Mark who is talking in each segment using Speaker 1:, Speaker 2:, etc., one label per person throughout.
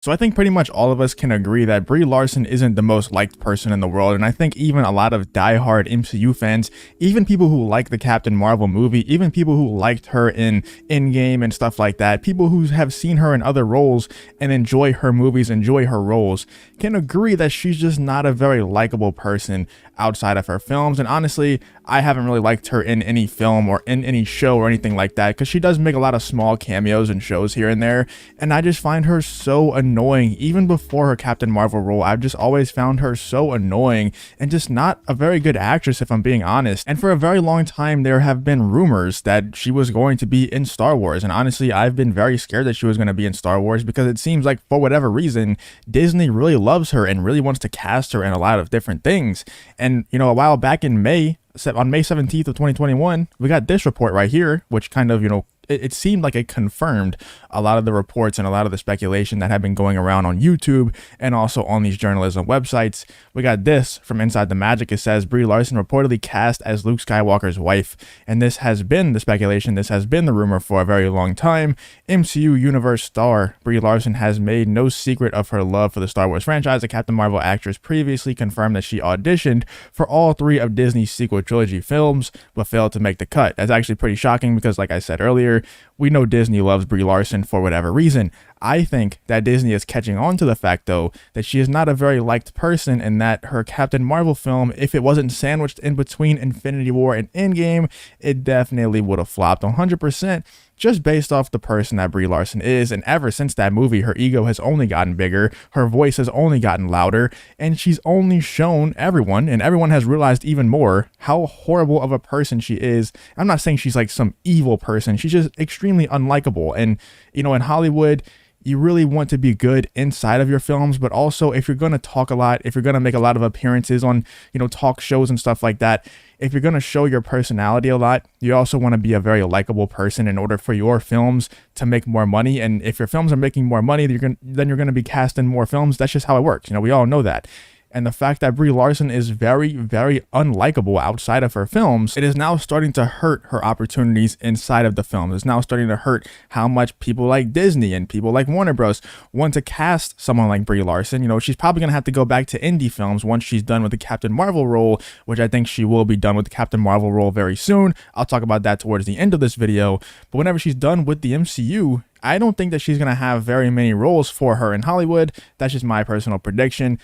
Speaker 1: So I think pretty much all of us can agree that Brie Larson isn't the most liked person in the world, and I think even a lot of diehard MCU fans, even people who like the Captain Marvel movie, even people who liked her in Endgame and stuff like that, people who have seen her in other roles and enjoy her movies, enjoy her roles, can agree that she's just not a very likable person outside of her films. And honestly, I haven't really liked her in any film or in any show or anything like that, because she does make a lot of small cameos and shows here and there, and I just find her so annoying. Even before her Captain Marvel role, I've just always found her so annoying and just not a very good actress, if I'm being honest. And for a very long time, there have been rumors that she was going to be in Star Wars, and honestly, I've been very scared that she was going to be in Star Wars, because it seems like for whatever reason, Disney really loves her and really wants to cast her in a lot of different things. And a while back in May, on May 17th of 2021, we got this report right here, which kind of, it seemed like it confirmed a lot of the reports and a lot of the speculation that had been going around on YouTube and also on these journalism websites. We got this from Inside the Magic. It says Brie Larson reportedly cast as Luke Skywalker's wife. And this has been the speculation. This has been the rumor for a very long time. MCU universe star Brie Larson has made no secret of her love for the Star Wars franchise. The Captain Marvel actress previously confirmed that she auditioned for all 3 of Disney's sequel trilogy films, but failed to make the cut. That's actually pretty shocking because, like I said earlier, we know Disney loves Brie Larson for whatever reason. I think that Disney is catching on to the fact, though, that she is not a very liked person, and that her Captain Marvel film, if it wasn't sandwiched in between Infinity War and Endgame, it definitely would have flopped 100%, just based off the person that Brie Larson is. And ever since that movie, her ego has only gotten bigger, her voice has only gotten louder, and she's only shown everyone, and everyone has realized even more, how horrible of a person she is. I'm not saying she's like some evil person, she's just extremely unlikable. And, in Hollywood, you really want to be good inside of your films, but also if you're going to talk a lot, if you're going to make a lot of appearances on, talk shows and stuff like that, if you're going to show your personality a lot, you also want to be a very likable person in order for your films to make more money. And if your films are making more money, then you're going to be cast in more films. That's just how it works. We all know that. And the fact that Brie Larson is very, very unlikable outside of her films, it is now starting to hurt her opportunities inside of the film. It's now starting to hurt how much people like Disney and people like Warner Bros. Want to cast someone like Brie Larson. She's probably going to have to go back to indie films once she's done with the Captain Marvel role, which I think she will be done with the Captain Marvel role very soon. I'll talk about that towards the end of this video. But whenever she's done with the MCU, I don't think that she's going to have very many roles for her in Hollywood. That's just my personal prediction.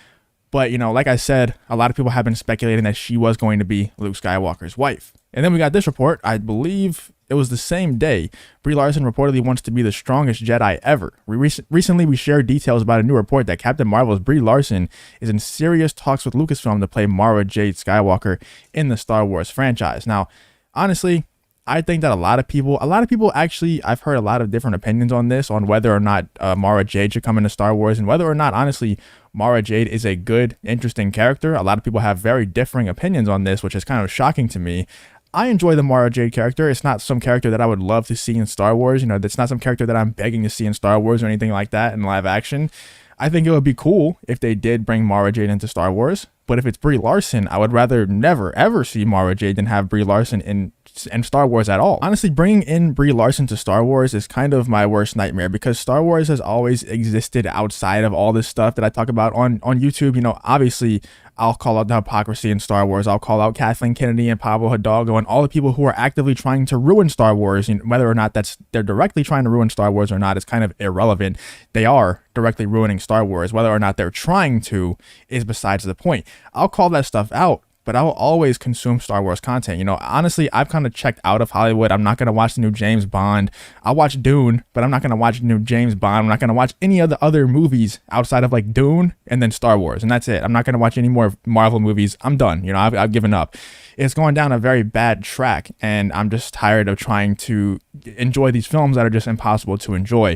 Speaker 1: But, like I said, a lot of people have been speculating that she was going to be Luke Skywalker's wife. And then we got this report. I believe it was the same day. Brie Larson reportedly wants to be the strongest Jedi ever. Recently, we shared details about a new report that Captain Marvel's Brie Larson is in serious talks with Lucasfilm to play Mara Jade Skywalker in the Star Wars franchise. Now, honestly, I think that a lot of people actually, I've heard a lot of different opinions on this, on whether or not Mara Jade should come into Star Wars, and whether or not, honestly, Mara Jade is a good, interesting character. A lot of people have very differing opinions on this, which is kind of shocking to me. I enjoy the Mara Jade character. It's not some character that I would love to see in Star Wars. That's not some character that I'm begging to see in Star Wars or anything like that in live action. I think it would be cool if they did bring Mara Jade into Star Wars. But if it's Brie Larson, I would rather never, ever see Mara Jade than have Brie Larson in Star Wars at all. Honestly, bringing in Brie Larson to Star Wars is kind of my worst nightmare, because Star Wars has always existed outside of all this stuff that I talk about on YouTube. Obviously, I'll call out the hypocrisy in Star Wars. I'll call out Kathleen Kennedy and Pablo Hidalgo and all the people who are actively trying to ruin Star Wars. Whether or not they're directly trying to ruin Star Wars or not is kind of irrelevant. They are directly ruining Star Wars. Whether or not they're trying to is besides the point. I'll call that stuff out, but I will always consume Star Wars content. Honestly, I've kind of checked out of Hollywood. I'm not going to watch the new James Bond. I'll watch Dune, but I'm not going to watch the new James Bond. I'm not going to watch any of the other movies outside of like Dune and then Star Wars, and that's it. I'm not going to watch any more Marvel movies. I'm done. I've given up. It's going down a very bad track, and I'm just tired of trying to enjoy these films that are just impossible to enjoy.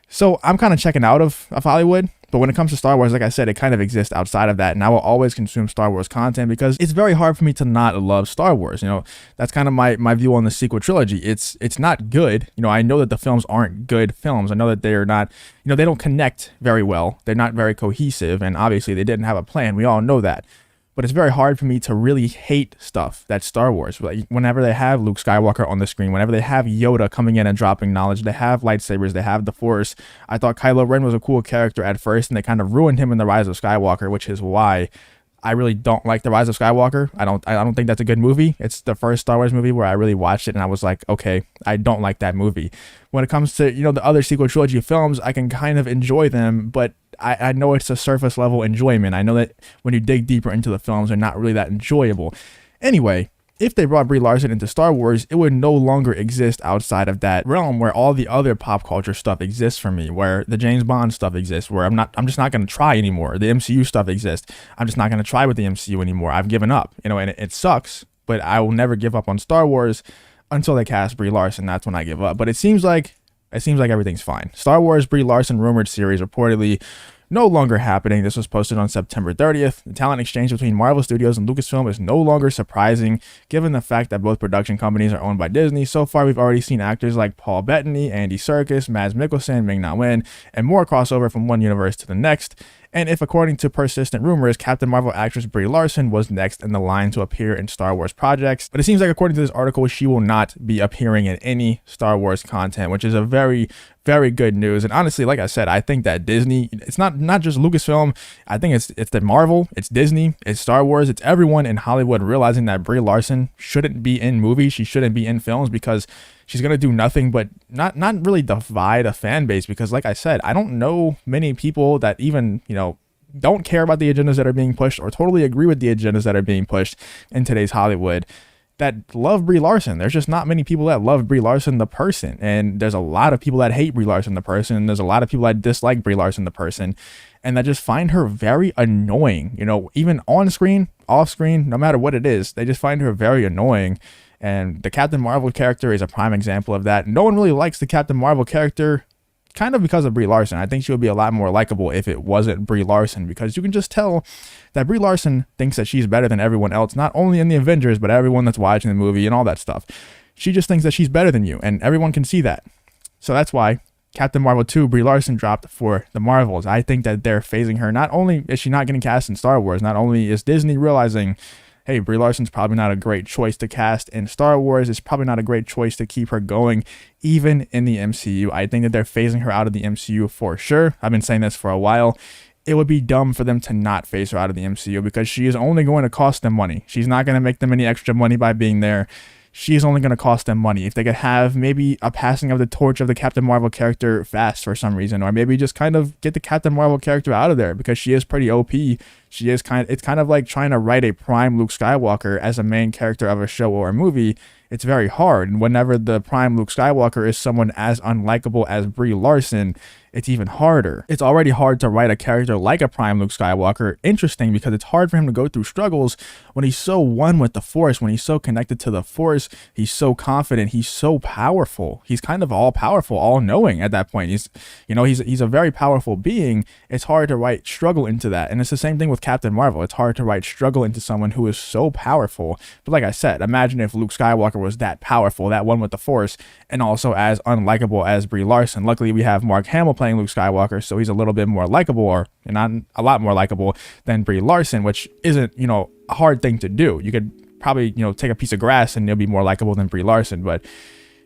Speaker 1: So I'm kind of checking out of Hollywood. But when it comes to Star Wars, like I said, it kind of exists outside of that. And I will always consume Star Wars content because it's very hard for me to not love Star Wars. That's kind of my view on the sequel trilogy. It's not good. I know that the films aren't good films. I know that they're not, they don't connect very well. They're not very cohesive. And obviously they didn't have a plan. We all know that. but it's very hard for me to really hate stuff that's Star Wars. Like whenever they have Luke Skywalker on the screen, whenever they have Yoda coming in and dropping knowledge, they have lightsabers, they have the Force. I thought Kylo Ren was a cool character at first, and they kind of ruined him in The Rise of Skywalker, which is why I really don't like The Rise of Skywalker. I don't think that's a good movie. It's the first Star Wars movie where I really watched it and I was like, okay, I don't like that movie. When it comes to, the other sequel trilogy films, I can kind of enjoy them, but I know it's a surface level enjoyment. I know that when you dig deeper into the films, they're not really that enjoyable. Anyway, if they brought Brie Larson into Star Wars, it would no longer exist outside of that realm where all the other pop culture stuff exists for me, where the James Bond stuff exists, where I'm just not going to try anymore. The MCU stuff exists. I'm just not going to try with the MCU anymore. I've given up, and it sucks, but I will never give up on Star Wars until they cast Brie Larson. That's when I give up. But it seems like everything's fine. Star Wars Brie Larson rumored series reportedly no longer happening. This was posted on September 30th. The talent exchange between Marvel Studios and Lucasfilm is no longer surprising, given the fact that both production companies are owned by Disney. So far, we've already seen actors like Paul Bettany, Andy Serkis, Mads Mikkelsen, Ming-Na Wen, and more crossover from one universe to the next. And if, according to persistent rumors, Captain Marvel actress Brie Larson was next in the line to appear in Star Wars projects. But it seems like, according to this article, she will not be appearing in any Star Wars content, which is a very, very good news. And honestly, like I said, I think that Disney, it's not just Lucasfilm. I think it's the Marvel, it's Disney, it's Star Wars, it's everyone in Hollywood realizing that Brie Larson shouldn't be in movies. She shouldn't be in films because she's going to do nothing but not really divide a fan base, because like I said, I don't know many people that even, don't care about the agendas that are being pushed or totally agree with the agendas that are being pushed in today's Hollywood that love Brie Larson. There's just not many people that love Brie Larson the person, and there's a lot of people that hate Brie Larson the person, and there's a lot of people that dislike Brie Larson the person, and that just find her very annoying, even on screen, off screen, no matter what it is, they just find her very annoying. And the Captain Marvel character is a prime example of that. No one really likes the Captain Marvel character kind of because of Brie Larson. I think she would be a lot more likable if it wasn't Brie Larson, because you can just tell that Brie Larson thinks that she's better than everyone else, not only in the Avengers, but everyone that's watching the movie and all that stuff. She just thinks that she's better than you, and everyone can see that. So that's why Captain Marvel 2, Brie Larson dropped for the Marvels. I think that they're phasing her. Not only is she not getting cast in Star Wars, not only is Disney realizing, hey, Brie Larson's probably not a great choice to cast in Star Wars. It's probably not a great choice to keep her going, even in the MCU. I think that they're phasing her out of the MCU for sure. I've been saying this for a while. It would be dumb for them to not phase her out of the MCU, because she is only going to cost them money. She's not going to make them any extra money by being there. She's only going to cost them money. If they could have maybe a passing of the torch of the Captain Marvel character fast for some reason, or maybe just kind of get the Captain Marvel character out of there, because she is pretty OP. It's kind of like trying to write a prime Luke Skywalker as a main character of a show or a movie. It's very hard. And whenever the prime Luke Skywalker is someone as unlikable as Brie Larson, it's even harder. It's already hard to write a character like a prime Luke Skywalker interesting, because it's hard for him to go through struggles when he's so one with the Force, when he's so connected to the Force, he's so confident, he's so powerful. He's kind of all powerful, all knowing at that point. He's a very powerful being. It's hard to write struggle into that. And it's the same thing with Captain Marvel. It's hard to write struggle into someone who is so powerful. But like I said, imagine if Luke Skywalker was that powerful, that one with the Force, and also as unlikable as Brie Larson. Luckily, we have Mark Hamill playing Luke Skywalker, so he's a little bit more likable, or not a lot more likable than Brie Larson, which isn't, a hard thing to do. You could probably, take a piece of grass and it'll be more likable than Brie Larson. But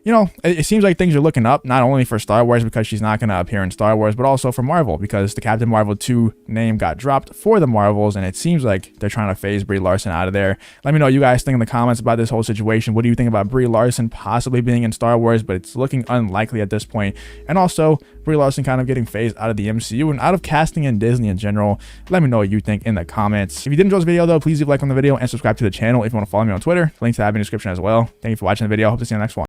Speaker 1: it seems like things are looking up, not only for Star Wars, because she's not going to appear in Star Wars, but also for Marvel, because the Captain Marvel 2 name got dropped for the Marvels, and it seems like they're trying to phase Brie Larson out of there. Let me know what you guys think in the comments about this whole situation. What do you think about Brie Larson possibly being in Star Wars, but it's looking unlikely at this point? And also, Brie Larson kind of getting phased out of the MCU and out of casting in Disney in general. Let me know what you think in the comments. If you did enjoy this video, though, please leave a like on the video and subscribe to the channel if you want to follow me on Twitter. Link to that in the description as well. Thank you for watching the video. Hope to see you in the next one.